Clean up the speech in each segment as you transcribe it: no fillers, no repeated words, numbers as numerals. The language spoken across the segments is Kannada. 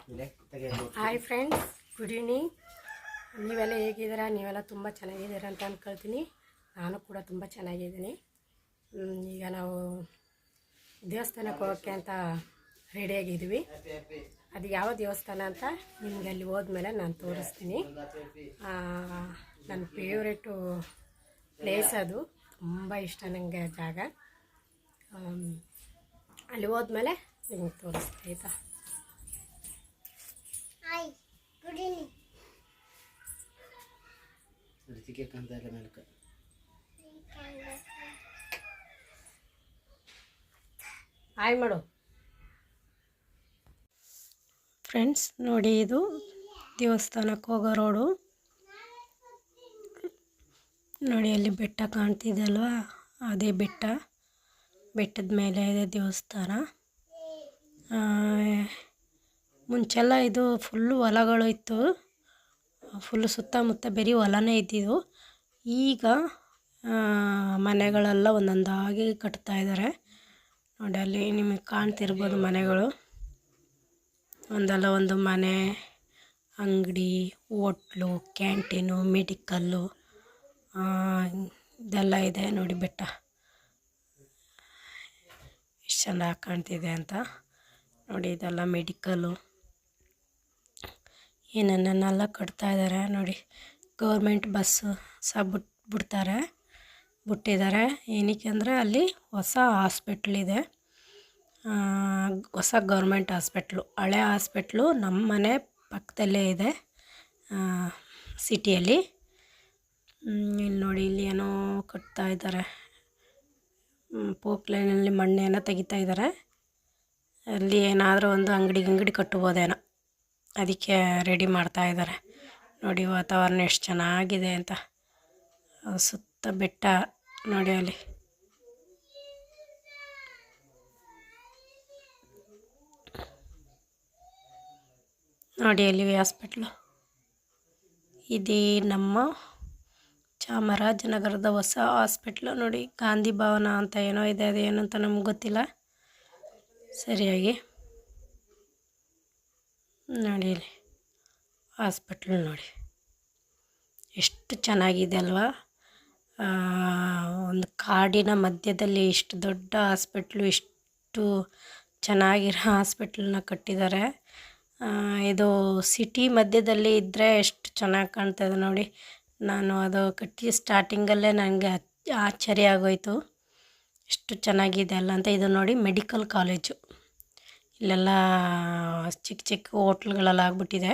Hi friends, good evening. ನೀವೆಲ್ಲ ಹೇಗಿದ್ದೀರಾ? ನೀವೆಲ್ಲ ತುಂಬ ಚೆನ್ನಾಗಿದ್ದೀರಾ ಅಂತ ಅಂದ್ಕೊಳ್ತೀನಿ. ನಾನು ಕೂಡ ತುಂಬ ಚೆನ್ನಾಗಿದ್ದೀನಿ. ಈಗ ನಾವು ದೇವಸ್ಥಾನಕ್ಕೆ ಹೋಗೋಕ್ಕೆ ಅಂತ ರೆಡಿಯಾಗಿದ್ದೀವಿ. ಅದು ಯಾವ ದೇವಸ್ಥಾನ ಅಂತ ನಿಮಗೆ ಅಲ್ಲಿ ಹೋದ್ಮೇಲೆ ನಾನು ತೋರಿಸ್ತೀನಿ. ನನ್ನ ಫೇವ್ರೇಟು ಪ್ಲೇಸ್ ಅದು. ತುಂಬ ಇಷ್ಟ ನನಗೆ ಜಾಗ. ಅಲ್ಲಿ ಹೋದ್ಮೇಲೆ ನಿಮಗೆ ತೋರಿಸ್ತೀನಿ, ಆಯಿತಾ? Hi, good evening. ಹಾಯ್ ಮಾಡು ಫ್ರೆಂಡ್ಸ್. ನೋಡಿ, ಇದು ದೇವಸ್ಥಾನಕ್ಕೆ ಹೋಗೋ ರೋಡು. ನೋಡಿ, ಅಲ್ಲಿ ಬೆಟ್ಟ ಕಾಣ್ತಿದೆ ಅಲ್ವಾ? ಅದೇ ಬೆಟ್ಟದ ಮೇಲೆ ಇದೆ ದೇವಸ್ಥಾನ. ಮುಂಚೆಲ್ಲ ಇದು ಫುಲ್ಲು ಹೊಲಗಳು ಇತ್ತು. ಫುಲ್ಲು ಸುತ್ತಮುತ್ತ ಬರೀ ಹೊಲನೇ ಇದ್ದಿದ್ದು. ಈಗ ಮನೆಗಳೆಲ್ಲ ಒಂದೊಂದಾಗಿ ಕಟ್ತಾ ಇದ್ದಾರೆ. ನೋಡಿ, ಅಲ್ಲಿ ನಿಮಗೆ ಕಾಣ್ತಿರ್ಬೋದು ಮನೆಗಳು. ಒಂದಲ್ಲ ಒಂದು ಮನೆ, ಅಂಗಡಿ, ಹೋಟ್ಲು, ಕ್ಯಾಂಟೀನು, ಮೆಡಿಕಲ್ಲು ಇದೆಲ್ಲ ಇದೆ. ನೋಡಿ ಬೆಟ್ಟ ಎಷ್ಟು ಚೆನ್ನಾಗಿ ಕಾಣ್ತಿದೆ ಅಂತ. ನೋಡಿ, ಇದೆಲ್ಲ ಮೆಡಿಕಲ್ಲು, ಏನನ್ನೆಲ್ಲ ಕಟ್ತಾ ಇದ್ದಾರೆ. ನೋಡಿ, ಗೌರ್ಮೆಂಟ್ ಬಸ್ಸು ಸಹ ಬಿಟ್ಟಿದ್ದಾರೆ. ಏನಕ್ಕೆ ಅಂದರೆ ಅಲ್ಲಿ ಹೊಸ ಹಾಸ್ಪಿಟ್ಲಿದೆ. ಹೊಸ ಗೌರ್ಮೆಂಟ್ ಹಾಸ್ಪಿಟ್ಲು. ಹಳೆ ಹಾಸ್ಪಿಟ್ಲು ನಮ್ಮ ಮನೆ ಪಕ್ಕದಲ್ಲೇ ಇದೆ, ಸಿಟಿಯಲ್ಲಿ. ಇಲ್ಲಿ ನೋಡಿ, ಇಲ್ಲಿ ಏನೋ ಕಟ್ತಾ ಇದ್ದಾರೆ. ಪೋಕ್ಲೈನಲ್ಲಿ ಮಣ್ಣೇನೋ ತೆಗಿತಾ ಇದ್ದಾರೆ. ಅಲ್ಲಿ ಏನಾದರೂ ಒಂದು ಅಂಗಡಿ ಕಟ್ಟಬೋದೇನೋ, ಅದಕ್ಕೆ ರೆಡಿ ಮಾಡ್ತಾ ಇದ್ದಾರೆ. ನೋಡಿ, ವಾತಾವರಣ ಎಷ್ಟು ಚೆನ್ನಾಗಿದೆ ಅಂತ. ಸುತ್ತ ಬೆಟ್ಟ ನೋಡಿ. ಅಲ್ಲಿ ನೋಡಿ, ಅಲ್ಲಿ ಹಾಸ್ಪಿಟ್ಲು ಇದು ನಮ್ಮ ಚಾಮರಾಜನಗರದ ಹೊಸ ಹಾಸ್ಪಿಟ್ಲು. ನೋಡಿ, ಗಾಂಧಿ ಭವನ ಅಂತ ಏನೋ ಇದೆ, ಅದೇನು ಅಂತ ನಮ್ಗೆ ಗೊತ್ತಿಲ್ಲ ಸರಿಯಾಗಿ. ನೋಡಿ, ಇಲ್ಲಿ ಹಾಸ್ಪಿಟ್ಲು ನೋಡಿ ಎಷ್ಟು ಚೆನ್ನಾಗಿದೆ ಅಲ್ವಾ? ಒಂದು ಕಾಡಿನ ಮಧ್ಯದಲ್ಲಿ ಇಷ್ಟು ದೊಡ್ಡ ಹಾಸ್ಪಿಟ್ಲು, ಇಷ್ಟು ಚೆನ್ನಾಗಿರೋ ಹಾಸ್ಪಿಟ್ಲನ್ನ ಕಟ್ಟಿದ್ದಾರೆ. ಇದು ಸಿಟಿ ಮಧ್ಯದಲ್ಲಿ ಇದ್ದರೆ ಎಷ್ಟು ಚೆನ್ನಾಗಿ ಕಾಣ್ತದೆ ನೋಡಿ. ನಾನು ಅದು ಕಟ್ಟಿ ಸ್ಟಾರ್ಟಿಂಗಲ್ಲೇ ನನಗೆ ಆಶ್ಚರ್ಯ ಆಗೋಯಿತು, ಎಷ್ಟು ಚೆನ್ನಾಗಿದೆ ಅಲ್ಲ ಅಂತ. ಇದು ನೋಡಿ, ಮೆಡಿಕಲ್ ಕಾಲೇಜು. ಇಲ್ಲೆಲ್ಲ ಚಿಕ್ಕ ಚಿಕ್ಕ ಹೋಟ್ಲುಗಳೆಲ್ಲ ಆಗ್ಬಿಟ್ಟಿದೆ.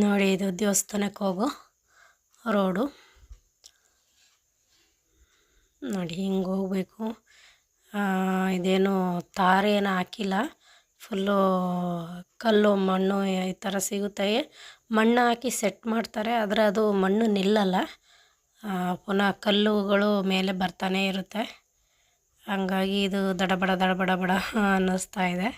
ನೋಡಿ, ಇದು ದೇವಸ್ಥಾನಕ್ಕೆ ಹೋಗೋ ರೋಡು. ನೋಡಿ, ಹಿಂಗೆ ಹೋಗಬೇಕು. ಇದೇನು ತಾರೇನು ಹಾಕಿಲ್ಲ, ಫುಲ್ಲು ಕಲ್ಲು ಮಣ್ಣು ಈ ಥರ ಸಿಗುತ್ತೆ. ಮಣ್ಣು ಹಾಕಿ ಸೆಟ್ ಮಾಡ್ತಾರೆ, ಆದರೆ ಅದು ಮಣ್ಣು ನಿಲ್ಲಲ್ಲ. ಪುನಃ ಕಲ್ಲುಗಳು ಮೇಲೆ ಬರ್ತಾನೆ ಇರುತ್ತೆ. ಹಂಗಾಗಿ ಇದು ದಡಬಡ ಅನ್ನಿಸ್ತಾ ಇದೆ.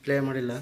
ಪ್ಲೇ ಮಾಡಿಲ್ಲ.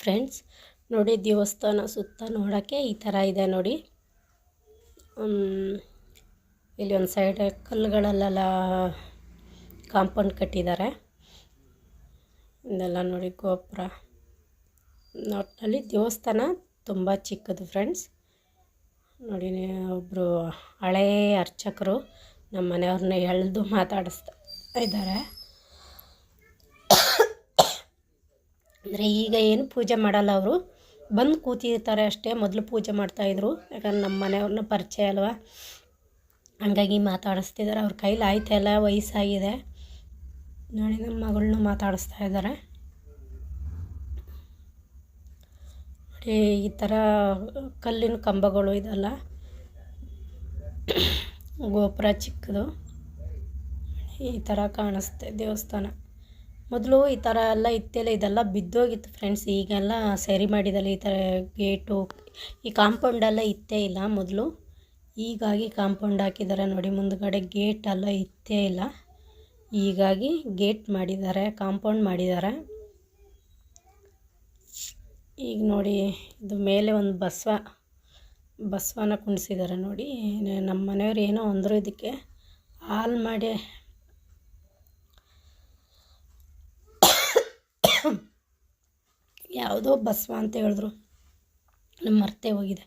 ಫ್ರೆಂಡ್ಸ್, ನೋಡಿ ದೇವಸ್ಥಾನ ಸುತ್ತ ನೋಡೋಕ್ಕೆ ಈ ಥರ ಇದೆ ನೋಡಿ. ಇಲ್ಲಿ ಒಂದು ಸೈಡ್ ಕಲ್ಲುಗಳಲ್ಲೆಲ್ಲ ಕಾಂಪೌಂಡ್ ಕಟ್ಟಿದ್ದಾರೆ. ಇದೆಲ್ಲ ನೋಡಿ ಗೋಪುರ. ಒಟ್ಟಿನಲ್ಲಿ ದೇವಸ್ಥಾನ ತುಂಬ ಚಿಕ್ಕದು ಫ್ರೆಂಡ್ಸ್. ನೋಡಿ ಒಬ್ಬರು ಹಳೇ ಅರ್ಚಕರು ನಮ್ಮ ಮನೆಯವ್ರನ್ನ ಎಳೆದು ಮಾತಾಡಿಸ್ತಾ ಇದ್ದಾರೆ. ಅಂದರೆ ಈಗ ಏನು ಪೂಜೆ ಮಾಡಲ್ಲ, ಅವರು ಬಂದು ಕೂತಿರ್ತಾರೆ ಅಷ್ಟೇ. ಮೊದಲು ಪೂಜೆ ಮಾಡ್ತಾಯಿದ್ರು, ಯಾಕಂದ್ರೆ ನಮ್ಮ ಮನೆಯವ್ರನ್ನ ಪರಿಚಯ ಅಲ್ವಾ, ಹಂಗಾಗಿ ಮಾತಾಡಿಸ್ತಿದ್ದಾರೆ. ಅವ್ರ ಕೈಲಿ ಆಯ್ತಲ್ಲ, ವಯಸ್ಸಾಗಿದೆ ನೋಡಿ. ನಮ್ಮ ಮಗಳನ್ನೂ ಮಾತಾಡಿಸ್ತಾ ಇದ್ದಾರೆ ನೋಡಿ. ಈ ಥರ ಕಲ್ಲಿನ ಕಂಬಗಳು ಇದೆಲ್ಲ, ಗೋಪುರ ಚಿಕ್ಕದು ಈ ಥರ ಕಾಣಿಸುತ್ತೆ ದೇವಸ್ಥಾನ. ಮೊದಲು ಈ ಥರ ಎಲ್ಲ ಇತ್ತೆಲ್ಲ, ಇದೆಲ್ಲ ಬಿದ್ದೋಗಿತ್ತು ಫ್ರೆಂಡ್ಸ್. ಈಗೆಲ್ಲ ಸರಿ ಮಾಡಿದಲ್ಲಿ ಈ ಥರ ಗೇಟು, ಈ ಕಾಂಪೌಂಡೆಲ್ಲ ಇತ್ತೇ ಇಲ್ಲ ಮೊದಲು. ಹೀಗಾಗಿ ಕಾಂಪೌಂಡ್ ಹಾಕಿದ್ದಾರೆ ನೋಡಿ. ಮುಂದುಗಡೆ ಗೇಟ್ ಎಲ್ಲ ಇತ್ತೇ ಇಲ್ಲ, ಹೀಗಾಗಿ ಗೇಟ್ ಮಾಡಿದ್ದಾರೆ, ಕಾಂಪೌಂಡ್ ಮಾಡಿದ್ದಾರೆ. ಈಗ ನೋಡಿ, ಇದು ಮೇಲೆ ಒಂದು ಬಸವನ ಕುಣಿಸಿದ್ದಾರೆ ನೋಡಿ. ನಮ್ಮ ಮನೆಯವ್ರು ಏನೋ ಅಂದರು, ಇದಕ್ಕೆ ಹಾಲು ಮಾಡಿ ಯಾವುದೋ ಬಸವ ಅಂತ ಹೇಳಿದ್ರು, ನಮ್ಮ ಮರ್ತೇ ಹೋಗಿದೆ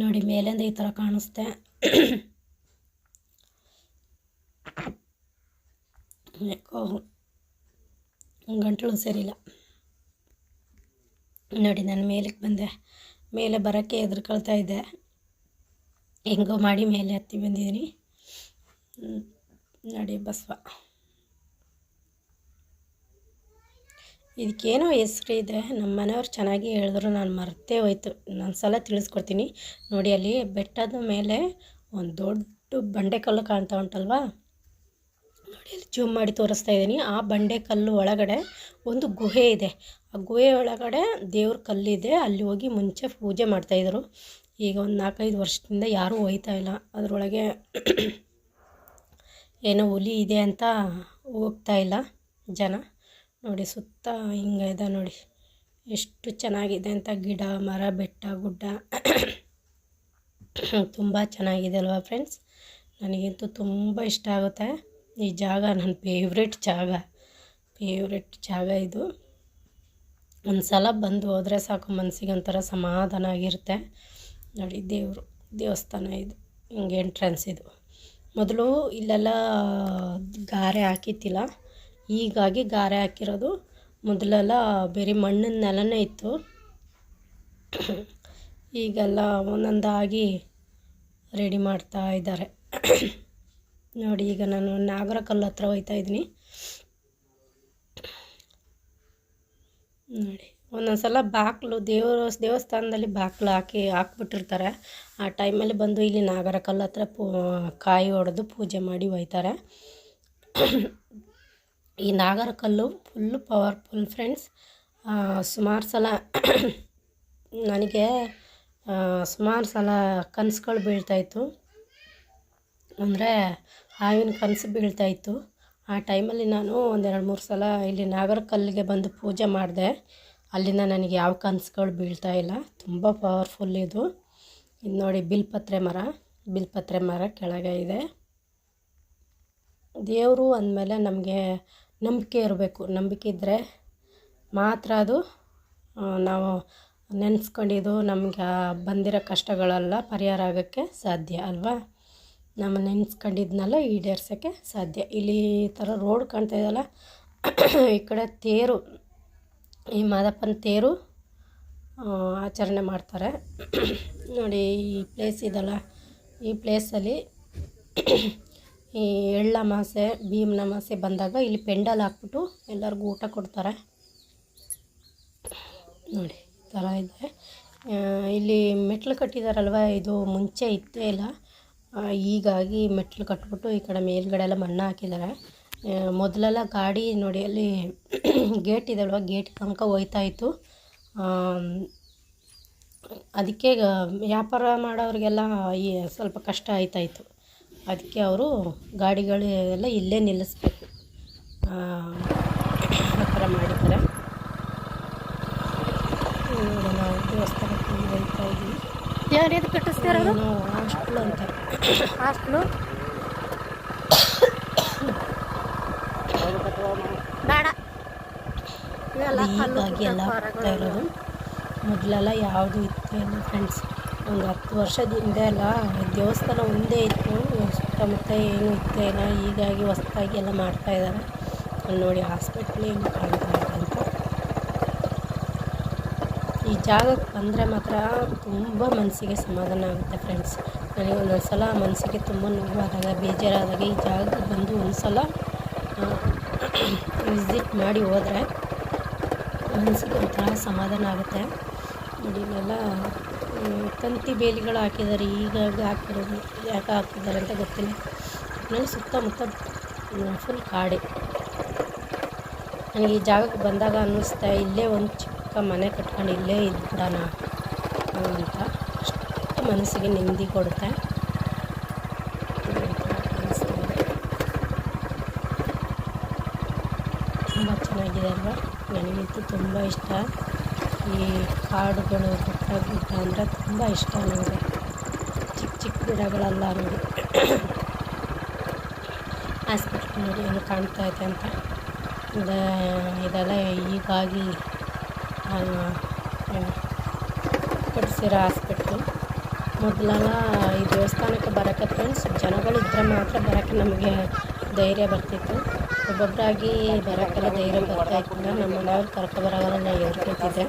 ನೋಡಿ. ಮೇಲಿಂದ ಈ ಥರ ಕಾಣಿಸುತ್ತೆ. ಯಾಕೋ ಗಂಟಲು ಸರಿಯಿಲ್ಲ ನೋಡಿ. ನಾನು ಮೇಲಕ್ಕೆ ಬಂದೆ, ಮೇಲೆ ಬರೋಕ್ಕೆ ಹೆದರ್ಕೊಳ್ತಾ ಇದ್ದೆ. ಹೆಂಗೋ ಮಾಡಿ ಮೇಲೆ ಹತ್ತಿ ಬಂದಿದ್ದೀನಿ ನೋಡಿ. ಬಸವ ಇದಕ್ಕೇನೋ ಹೆಸ್ರು ಇದೆ, ನಮ್ಮ ಮನೆಯವ್ರು ಚೆನ್ನಾಗಿ ಹೇಳಿದ್ರು, ನಾನು ಮರ್ತೇ ಹೋಯ್ತು. ನಾನು ಸಲ ತಿಳಿಸ್ಕೊಡ್ತೀನಿ ನೋಡಿ. ಅಲ್ಲಿ ಬೆಟ್ಟದ ಮೇಲೆ ಒಂದು ದೊಡ್ಡ ಬಂಡೆಕಲ್ಲು ಕಾಣ್ತಾ ಉಂಟಲ್ವಾ ನೋಡಿ, ಅಲ್ಲಿ ಜೂಮ್ ಮಾಡಿ ತೋರಿಸ್ತಾ ಇದ್ದೀನಿ. ಆ ಬಂಡೆಕಲ್ಲು ಒಳಗಡೆ ಒಂದು ಗುಹೆ ಇದೆ. ಆ ಗುಹೆ ಒಳಗಡೆ ದೇವ್ರ ಕಲ್ಲಿದೆ. ಅಲ್ಲಿ ಹೋಗಿ ಮುಂಚೆ ಪೂಜೆ ಮಾಡ್ತಾಯಿದ್ರು. ಈಗ ಒಂದು 4-5 ವರ್ಷದಿಂದ ಯಾರೂ ಹೋಯ್ತಾ ಇಲ್ಲ ಅದರೊಳಗೆ. ಏನೋ ಹುಲಿ ಇದೆ ಅಂತ ಹೋಗ್ತಾ ಇಲ್ಲ ಜನ ನೋಡಿ. ಸುತ್ತ ಹಿಂಗೆ ಇದೆ ನೋಡಿ, ಎಷ್ಟು ಚೆನ್ನಾಗಿದೆ ಅಂತ. ಗಿಡ ಮರ ಬೆಟ್ಟ ಗುಡ್ಡ ತುಂಬ ಚೆನ್ನಾಗಿದೆ ಅಲ್ವಾ ಫ್ರೆಂಡ್ಸ್. ನನಗಂತೂ ತುಂಬ ಇಷ್ಟ ಆಗುತ್ತೆ ಈ ಜಾಗ. ನನ್ನ ಫೇವ್ರೆಟ್ ಜಾಗ ಇದು. ಒಂದು ಸಲ ಬಂದು ಹೋದರೆ ಸಾಕು, ಮನಸ್ಸಿಗೆ ಒಂಥರ ಸಮಾಧಾನ ಆಗಿರುತ್ತೆ ನೋಡಿ. ದೇವಸ್ಥಾನ ಇದು, ಹಿಂಗೆ ಎಂಟ್ರೆನ್ಸ್ ಇದು. ಮೊದಲು ಇಲ್ಲೆಲ್ಲ ಗಾರೆ ಹಾಕಿತ್ತಿಲ್ಲ, ಹೀಗಾಗಿ ಗಾರೆ ಹಾಕಿರೋದು. ಮೊದಲೆಲ್ಲ ಬೇರೆ ಮಣ್ಣಿನ ನೆಲನೇ ಇತ್ತು, ಈಗೆಲ್ಲ ಒಂದೊಂದಾಗಿ ರೆಡಿ ಮಾಡ್ತಾ ಇದ್ದಾರೆ ನೋಡಿ. ಈಗ ನಾನು ನಾಗರಕಲ್ಲು ಹತ್ರ ಹೋಗ್ತಾ ಇದ್ದೀನಿ ನೋಡಿ. ಒಂದೊಂದು ಸಲ ಬಾಗಿಲು ದೇವಸ್ಥಾನದಲ್ಲಿ ಬಾಗಿಲು ಹಾಕ್ಬಿಟ್ಟಿರ್ತಾರೆ. ಆ ಟೈಮಲ್ಲಿ ಬಂದು ಇಲ್ಲಿ ನಾಗರಕಲ್ಲು ಹತ್ರ ಕಾಯಿ ಹೊಡೆದು ಪೂಜೆ ಮಾಡಿ ಹೋಯ್ತಾರೆ. ಈ ನಾಗರಕಲ್ಲು ಫುಲ್ಲು ಪವರ್ಫುಲ್ ಫ್ರೆಂಡ್ಸ್. ಸುಮಾರು ಸಲ ನನಗೆ ಕನಸುಗಳು ಬೀಳ್ತಾಯಿತ್ತು, ಅಂದರೆ ಹಾವಿನ ಕನಸು ಬೀಳ್ತಾಯಿತ್ತು. ಆ ಟೈಮಲ್ಲಿ ನಾನು 1-2-3 ಸಲ ಇಲ್ಲಿ ನಾಗರಕಲ್ಲಿಗೆ ಬಂದು ಪೂಜೆ ಮಾಡಿದೆ. ಅಲ್ಲಿಂದ ನನಗೆ ಯಾವ ಕನಸುಗಳು ಬೀಳ್ತಾಯಿಲ್ಲ. ತುಂಬ ಪವರ್ಫುಲ್ ಇದು ನೋಡಿ. ಬಿಲ್ಪತ್ರೆ ಮರ ಕೆಳಗೆ ಇದೆ. ದೇವರು ಅಂದಮೇಲೆ ನಮಗೆ ನಂಬಿಕೆ ಇರಬೇಕು. ನಂಬಿಕೆ ಇದ್ದರೆ ಮಾತ್ರ ಅದು ನಾವು ನೆನೆಸ್ಕೊಂಡಿದ್ದು ನಮಗೆ ಬಂದಿರೋ ಕಷ್ಟಗಳೆಲ್ಲ ಪರಿಹಾರ ಆಗೋಕ್ಕೆ ಸಾಧ್ಯ ಅಲ್ವಾ. ನಮ್ಮ ನೆನೆಸ್ಕೊಂಡಿದ್ನೆಲ್ಲ ಈಡೇರ್ಸೋಕ್ಕೆ ಸಾಧ್ಯ. ಇಲ್ಲಿ ಈ ಥರ ರೋಡ್ ಕಾಣ್ತಾ ಇದೆಯಲ್ಲ, ಈ ಕಡೆ ತೇರು, ಈ ಮಾದಪ್ಪನ ತೇರು ಆಚರಣೆ ಮಾಡ್ತಾರೆ ನೋಡಿ. ಈ ಪ್ಲೇಸ್ ಇದಲ್ಲ, ಈ ಪ್ಲೇಸಲ್ಲಿ ಈ ಎಳ್ಳಮಾಸೆ ಭೀಮನಮಾಸೆ ಬಂದಾಗ ಇಲ್ಲಿ ಪೆಂಡಲ್ ಹಾಕ್ಬಿಟ್ಟು ಎಲ್ಲರಿಗೂ ಊಟ ಕೊಡ್ತಾರೆ ನೋಡಿ. ಈ ಥರ ಇದೆ. ಇಲ್ಲಿ ಮೆಟ್ಲು ಕಟ್ಟಿದಾರಲ್ವ, ಇದು ಮುಂಚೆ ಇತ್ತೇ ಇಲ್ಲ, ಹೀಗಾಗಿ ಮೆಟ್ಲು ಕಟ್ಬಿಟ್ಟು ಈ ಕಡೆ ಮೇಲ್ಗಡೆ ಎಲ್ಲ ಮಣ್ಣು ಹಾಕಿದ್ದಾರೆ. ಮೊದಲೆಲ್ಲ ಗಾಡಿ ನೋಡಿ, ಅಲ್ಲಿ ಗೇಟ್ ಇದಲ್ವ, ಗೇಟ್ ತನಕ ಹೋಯ್ತಾಯಿತ್ತು. ಅದಕ್ಕೆ ವ್ಯಾಪಾರ ಮಾಡೋರಿಗೆಲ್ಲ ಸ್ವಲ್ಪ ಕಷ್ಟ ಆಯ್ತಾಯಿತ್ತು. ಅದಕ್ಕೆ ಅವರು ಗಾಡಿಗಳು ಎಲ್ಲ ಇಲ್ಲೇ ನಿಲ್ಲಿಸ್ಬೇಕು, ಆ ಥರ ಮಾಡಿದ್ದಾರೆ ದೇವಸ್ಥಾನಕ್ಕೆ ಹೋಗ್ತಾ ಇದ್ದೀವಿ. ಯಾರು ಎದು ಕಟ್ಟಿಸ್ತಾರದು? ನಾವು ಹಾಸ್ಟ್ಲು ಅಂತ ಹಾಸ್ಟ್ಲು ಬೇಡ ಇವೆಲ್ಲ ಹೀಗಾಗಿ ಎಲ್ಲ ಹೋಗ್ತಾ ಇರೋದು. ಮೊದಲೆಲ್ಲ ಯಾವುದು ಇತ್ತು ಇಲ್ಲ ಫ್ರೆಂಡ್ಸ್. ಒಂದು 10 ವರ್ಷದ ಹಿಂದೆ ಎಲ್ಲ ದೇವಸ್ಥಾನ ಒಂದೇ ಇತ್ತು, ಸುತ್ತಮುತ್ತ ಏನೂ ಇತ್ತೇ ಇಲ್ಲ. ಹೀಗಾಗಿ ಹೊಸದಾಗಿ ಎಲ್ಲ ಮಾಡ್ತಾಯಿದ್ದಾರೆ. ಅಲ್ಲಿ ನೋಡಿ ಹಾಸ್ಪಿಟ್ಲ್ ಹೆಂಗೆ ಕಾಣ್ತಾ ಇದೆ ಅಂತ. ಈ ಜಾಗಕ್ಕೆ ಬಂದರೆ ಮಾತ್ರ ತುಂಬ ಮನಸ್ಸಿಗೆ ಸಮಾಧಾನ ಆಗುತ್ತೆ ಫ್ರೆಂಡ್ಸ್. ನನಗೆ ಒಂದೊಂದು ಸಲ ಮನಸ್ಸಿಗೆ ತುಂಬ ನೋವಾದಾಗ, ಬೇಜಾರಾದಾಗ ಈ ಜಾಗಕ್ಕೆ ಬಂದು ಒಂದು ಸಲ ವಿಸಿಟ್ ಮಾಡಿ ಹೋದರೆ ಮನಸ್ಸಿಗೆ ಒಂಥರ ಸಮಾಧಾನ ಆಗುತ್ತೆ. ನೋಡಿ ಇಲ್ಲೆಲ್ಲ ತಂತಿ ಬೇಲಿಗಳು ಹಾಕಿದ್ದಾರೆ. ಈಗಾಗಿ ಹಾಕಿರೋದು, ಯಾಕೆ ಹಾಕಿದ್ದಾರೆ ಅಂತ ಗೊತ್ತಿಲ್ಲ. ನನಗೆ ಸುತ್ತಮುತ್ತ ಫುಲ್ ಕಾಡೆ. ನನಗೆ ಈ ಜಾಗಕ್ಕೆ ಬಂದಾಗ ಅನ್ನಿಸ್ತಾ ಇಲ್ಲೇ ಒಂದು ಚಿಕ್ಕ ಮನೆ ಕಟ್ಕೊಂಡು ಇಲ್ಲೇ ಇದ್ಬಿಡೋಣ ಅಂತ. ಅಷ್ಟು ಮನಸ್ಸಿಗೆ ನೆಮ್ಮದಿ ಕೊಡುತ್ತೆ. ತುಂಬ ಚೆನ್ನಾಗಿದೆ ಅಲ್ವಾ? ನನಗಂತೂ ತುಂಬ ಇಷ್ಟ. ಈ ಕಾಡುಗಳು, ಬೆಟ್ಟ ಗುಡ್ಡ ಅಂದರೆ ತುಂಬ ಇಷ್ಟ ನನಗೆ. ಚಿಕ್ಕ ಚಿಕ್ಕ ಗಿಡಗಳೆಲ್ಲ ನೋಡಿ. ಹಾಸ್ಪಿಟ್ಲ್ ನೋಡಿ ಹೆಂಗೆ ಕಾಣ್ತಾ ಇದೆ ಅಂತ. ಇದೆಲ್ಲ ಹೀಗಾಗಿ ಕಟ್ಟಿಸಿರೋ ಹಾಸ್ಪಿಟ್ಲು. ಮೊದಲೆಲ್ಲ ಈ ದೇವಸ್ಥಾನಕ್ಕೆ ಬರೋಕ್ಕೆ ಫ್ರೆಂಡ್ಸ್ ಜನಗಳಿದ್ದರೆ ಮಾತ್ರ ಬರೋಕ್ಕೆ ನಮಗೆ ಧೈರ್ಯ ಬರ್ತಿತ್ತು. ಒಬ್ಬೊಬ್ಬರಾಗಿ ಬರೋಕ್ಕೆಲ್ಲ ಧೈರ್ಯ ಬರ್ತಾಯಿತ್ತು. ನಮ್ಮ ಮನೆಯವ್ರು ಕರ್ಕೊಬರೋಲ್ಲ, ನಾನು ಹೇಳ್ಕೊತಿದ್ದೆ.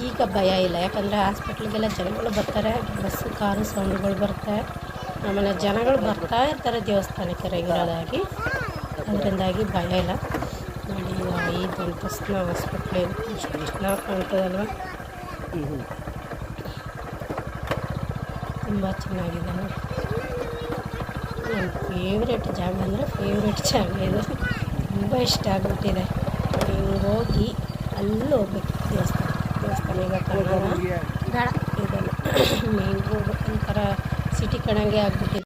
ಈಗ ಭಯ ಇಲ್ಲ, ಯಾಕಂದರೆ ಹಾಸ್ಪಿಟ್ಲಿಗೆಲ್ಲ ಜನಗಳು ಬರ್ತಾರೆ, ಬಸ್ಸು ಕಾರು ಸೌಂಡ್ಗಳು ಬರ್ತಾರೆ. ಆಮೇಲೆ ಜನಗಳು ಬರ್ತಾ ಇರ್ತಾರೆ ದೇವಸ್ಥಾನಕ್ಕೆ ರೆಗ್ಯುಲರ್ ಆಗಿ. ಅದರಿಂದಾಗಿ ಭಯ ಇಲ್ಲ. ನೋಡಿ ಈ ದಂತಸ್ನ ಹಾಸ್ಪಿಟ್ಲ್ ಎಷ್ಟು ಚೆನ್ನಾಗಿ ಕಾಣ್ತದಲ್ವ? ತುಂಬ ಚೆನ್ನಾಗಿದೆ ನೋಡಿ. ನನ್ನ ಫೇವ್ರೆಟ್ ಜಾಗ ಅಂದರೆ ಫೇವ್ರೆಟ್ ಜಾಗ ಇದು. ತುಂಬ ಇಷ್ಟ ಆಗಿಬಿಟ್ಟಿದೆ. ಹಿಂಗೆ ಹೋಗಿ ಅಲ್ಲಿ ಹೋಗ್ಬೇಕು ದೇವಸ್ಥಾನ ಈಗ ಕನ್ನಡ ಬೇಡ ಇದೆಲ್ಲ ಮೇನ್ ರೋಡ್ ಒಂಥರ ಸಿಟಿ ಕಣಂಗೆ ಆಗಿಬಿಟ್ಟಿದೆ.